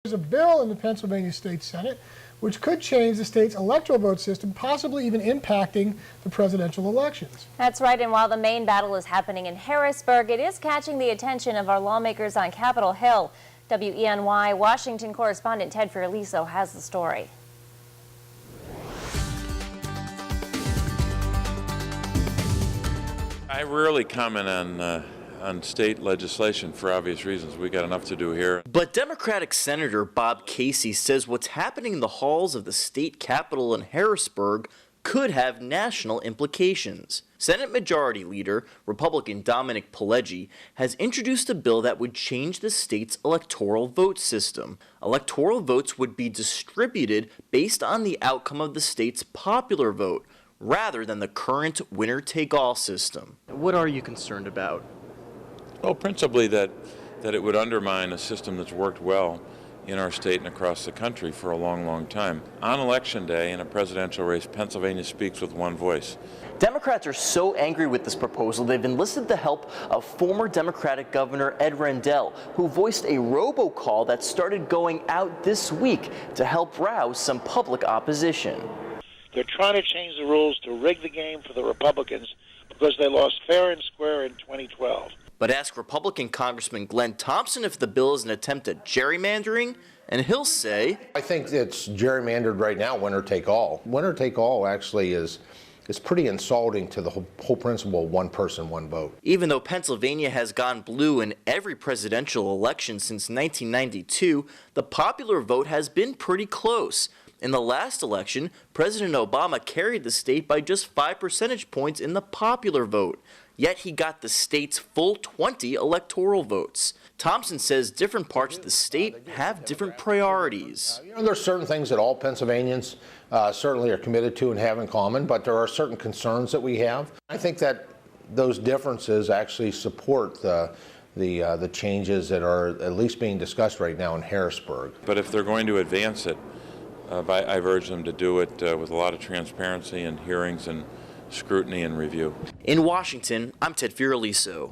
There's a bill in the Pennsylvania State Senate which could change the state's electoral vote system, possibly even impacting the presidential elections. That's right, and while the main battle is happening in Harrisburg, it is catching the attention of our lawmakers on Capitol Hill. WENY Washington correspondent Ted Fioraliso has the story. I rarely comment on state legislation for obvious reasons. We got enough to do here. But Democratic Senator Bob Casey says what's happening in the halls of the state capitol in Harrisburg could have national implications. Senate Majority Leader, Republican Dominic Pileggi, has introduced a bill that would change the state's electoral vote system. Electoral votes would be distributed based on the outcome of the state's popular vote, rather than the current winner-take-all system. What are you concerned about? Well, principally that it would undermine a system that's worked well in our state and across the country for a long, long time. On Election Day in a presidential race, Pennsylvania speaks with one voice. Democrats are so angry with this proposal, they've enlisted the help of former Democratic Governor Ed Rendell, who voiced a robocall that started going out this week to help rouse some public opposition. They're trying to change the rules to rig the game for the Republicans because they lost fair and square in 2012. But ask Republican Congressman Glenn Thompson if the bill is an attempt at gerrymandering, and he'll say, I think it's gerrymandered right now, winner take all. Winner take all actually is pretty insulting to the whole principle of one person, one vote. Even though Pennsylvania has gone blue in every presidential election since 1992, the popular vote has been pretty close. In the last election, President Obama carried the state by just 5 percentage points in the popular vote. Yet he got the state's full 20 electoral votes. Thompson says different parts of the state have different priorities. There's certain things that all Pennsylvanians certainly are committed to and have in common, but there are certain concerns that we have. I think that those differences actually support the changes that are at least being discussed right now in Harrisburg. But if they're going to advance it, I've urged them to do it with a lot of transparency and hearings and scrutiny and review. In Washington, I'm Ted Fioraliso.